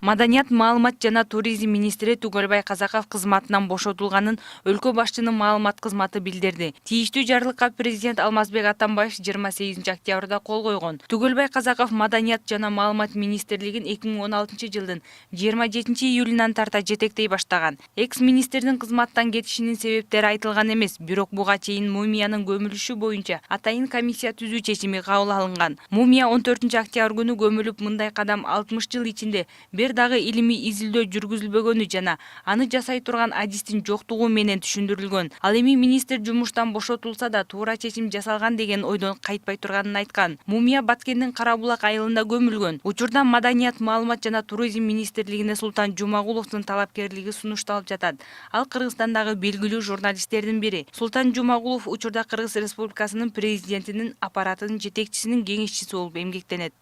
Маданият, маалымат жана туризм министри Түгөлбай Казаков кызматынан бошотулганын өлкө башчынын маалымат кызматы билдирди. Тийиштүү жарлыкка президент Алмазбек Атамбаев 28 октябрда кол койгон. Түгөлбай Казаков Маданият жана маалымат министрлигин 2016 жылдын 27 июлунан тарта жетектей баштаган. Экс-министрдин кызматтан кетишинин себептери айтылган эмес, бирок буга чейин мумиянын көмүлүшү боюнча атайын комиссия түзүү чечими кабыл алынган. Мумия 14 октябрь күнү көмүлүп, мындай кадам 60 жыл ичинде бир дагы илимий изилдөө жүргүзүлбөгөнү жана аны жасай турган адистин жоктугу менен түшүндүрүлгөн. Ал эми министр жумуштан бошотулса да туура чечим жасалган деген ойдон кайтпай турганын айткан. Мумия Баткендин Кара Булак айылында көмүлгөн. Учурда Маданият, маалымат жана туризм министрлигине Султан Жумагуловдун талапкерлиги сунушталып жатат. Ал Кыргызстандагы белгилүү журналисттердин бири. Султан Жумагулов учурда Кыргыз Республикасынын президентинин аппаратынын жетекчисинин кеңешчиси болуп эмгектенет.